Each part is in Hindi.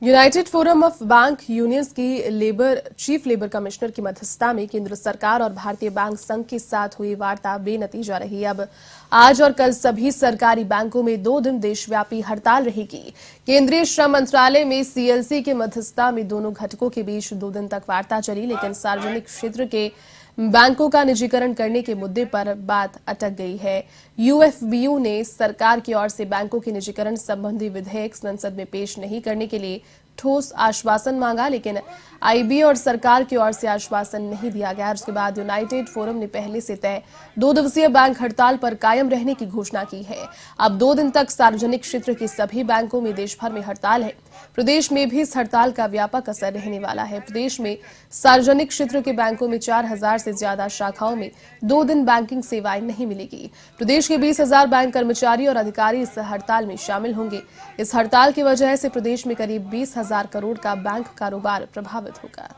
United forum of bank unions की चीफ लेबर कमिश्नर की मध्यस्थता में केंद्र सरकार और भारतीय बैंक संघ के साथ हुई वार्ता बेनतीजा रही। अब आज और कल सभी सरकारी बैंकों में 2 दिन देशव्यापी हड़ताल रहेगी। केंद्रीय श्रम मंत्रालय में सीएलसी की मध्यस्थता में दोनों घटकों के बीच 2 दिन तक वार्ता चली, लेकिन सार्वजनिक क्षेत्र के बैंकों का निजीकरण करने के मुद्दे पर बात अटक गई है। यूएफबीयू ने सरकार की ओर से बैंकों के निजीकरण संबंधी विधेयक संसद में पेश नहीं करने के लिए ठोस आश्वासन मांगा, लेकिन आईबी और सरकार की ओर से आश्वासन नहीं दिया गया। उसके बाद यूनाइटेड फोरम ने पहले से तय 2 दिवसीय बैंक हड़ताल पर कायम रहने की घोषणा की है। अब 2 दिन तक सार्वजनिक क्षेत्र के सभी बैंकों में देश भर में हड़ताल है। प्रदेश में भी इस हड़ताल का व्यापक असर रहने वाला है। प्रदेश में सार्वजनिक क्षेत्र के बैंकों में 4000 से ज्यादा शाखाओं में 2 दिन बैंकिंग सेवाएं नहीं मिलेगी। प्रदेश के 20,000 बैंक कर्मचारी और अधिकारी इस हड़ताल में शामिल होंगे। इस हड़ताल की वजह से प्रदेश में करीब 20,000 करोड़ का बैंक कारोबार प्रभावित होगा।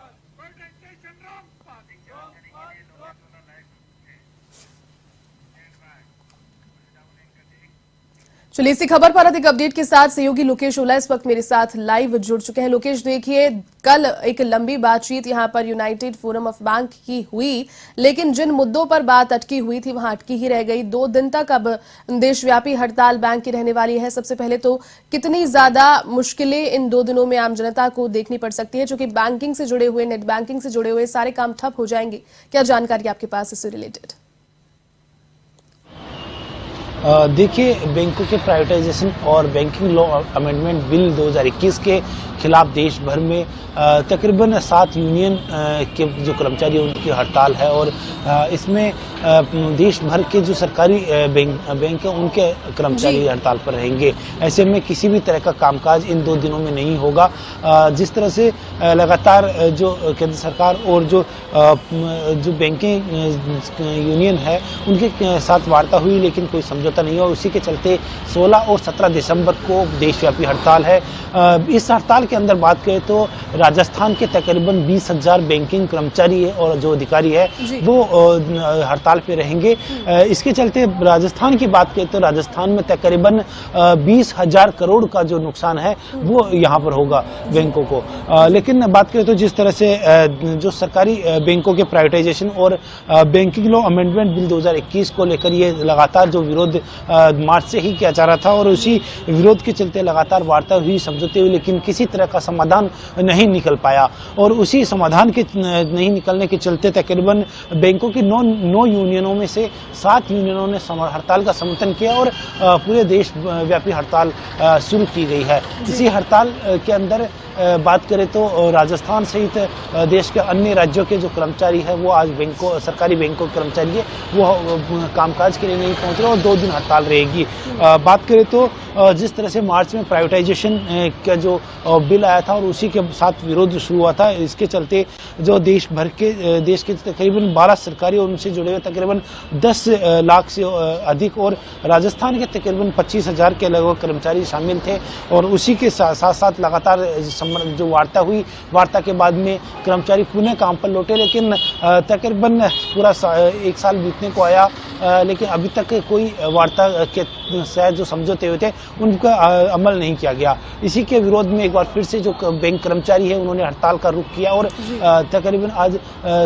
चलिए इसी खबर पर अधिक अपडेट के साथ सहयोगी लोकेश ओला इस वक्त मेरे साथ लाइव जुड़ चुके हैं। लोकेश, देखिए, कल एक लंबी बातचीत यहां पर यूनाइटेड फोरम ऑफ बैंक की हुई, लेकिन जिन मुद्दों पर बात अटकी हुई थी वहां अटकी ही रह गई। 2 दिन तक अब देशव्यापी हड़ताल बैंक की रहने वाली है। सबसे पहले तो कितनी ज्यादा मुश्किलें इन 2 दिनों में आम जनता को देखनी पड़ सकती है, क्योंकि बैंकिंग से जुड़े हुए, नेट बैंकिंग से जुड़े हुए सारे काम ठप हो जाएंगे। क्या जानकारी आपके पास इससे रिलेटेड? देखिए, बैंकों के प्राइवेटाइजेशन और बैंकिंग लॉ अमेंडमेंट बिल 2021 के खिलाफ देश भर में तकरीबन 7 यूनियन के जो कर्मचारी हैं उनकी हड़ताल है और इसमें देश भर के जो सरकारी बैंक हैं उनके कर्मचारी हड़ताल पर रहेंगे। ऐसे में किसी भी तरह का कामकाज इन 2 दिनों में नहीं होगा। जिस तरह से लगातार जो केंद्र सरकार और जो बैंकिंग यूनियन है उनके साथ वार्ता हुई, लेकिन कोई समझौता नहीं हुआ। उसी के चलते 16 और 17 दिसंबर को देशव्यापी हड़ताल है। इस हड़ताल के अंदर बात करें तो राजस्थान के तकरीबन 20,000 बैंकिंग कर्मचारी है और जो अधिकारी है वो हड़ताल पे रहेंगे। इसके चलते राजस्थान की बात करें तो राजस्थान में तकरीबन 20,000 करोड़ का जो नुकसान है वो यहाँ पर होगा बैंकों को। लेकिन बात करें तो जिस तरह से जो सरकारी बैंकों के प्राइवेटाइजेशन और बैंकिंग लॉ अमेंडमेंट बिल 2021 को लेकर ये लगातार जो विरोध मार्च से ही किया जा रहा था और उसी विरोध के चलते लगातार वार्ता हुई, समझौते हुए, लेकिन किसी तरह का समाधान नहीं निकल पाया। और उसी समाधान के नहीं निकलने के चलते तकरीबन बैंकों की 9 यूनियनों में से 7 यूनियनों ने हड़ताल का समर्थन किया और पूरे देश व्यापी हड़ताल शुरू की गई है। इसी हड़ताल के अंदर बात करें तो राजस्थान सहित देश के अन्य राज्यों के जो कर्मचारी है वो आज सरकारी बैंकों के कर्मचारी है वो कामकाज के लिए नहीं पहुंच रहे और 2 दिन हड़ताल रहेगी। बात करें तो जिस तरह से मार्च में प्राइवेटाइजेशन का जो बिल आया था और उसी के साथ विरोध शुरू हुआ था, इसके चलते जो देश के तकरीबन 12 सरकारी और उनसे जुड़े हुए तकरीबन 10 लाख से अधिक और राजस्थान के तकरीबन 25,000 के लगभग कर्मचारी शामिल थे। और उसी के साथ साथ लगातार जो वार्ता हुई, वार्ता के बाद में कर्मचारी पुनः काम पर लौटे, लेकिन तकरीबन पूरा 1 साल बीतने को आया, लेकिन अभी तक कोई वार्ता के शायद जो समझौते हुए थे उनका अमल नहीं किया गया। इसी के विरोध में एक बार फिर से जो बैंक कर्मचारी है उन्होंने हड़ताल का रुख किया और तकरीबन आज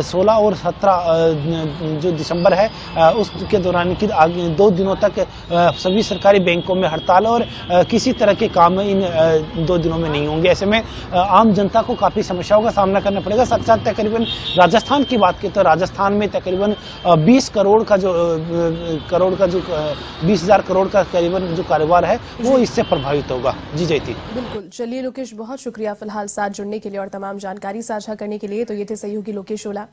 16 और 17 जो दिसंबर है उसके दौरान की आगे 2 दिनों तक सभी सरकारी बैंकों में हड़ताल और किसी तरह के काम इन 2 दिनों में नहीं होंगे। ऐसे में आम जनता को काफी समस्याओं का सामना करना पड़ेगा। साथ साथ तकरीबन राजस्थान की बात करें तो राजस्थान में तकरीबन 20 करोड़ का जो 20,000 करोड़ का करीबन जो कारोबार है वो इससे प्रभावित होगा। जी जयती। बिल्कुल, चलिए लोकेश, बहुत शुक्रिया फिलहाल साथ जुड़ने के लिए और तमाम जानकारी साझा करने के लिए। तो ये थे सहयोगी लोकेश ओला।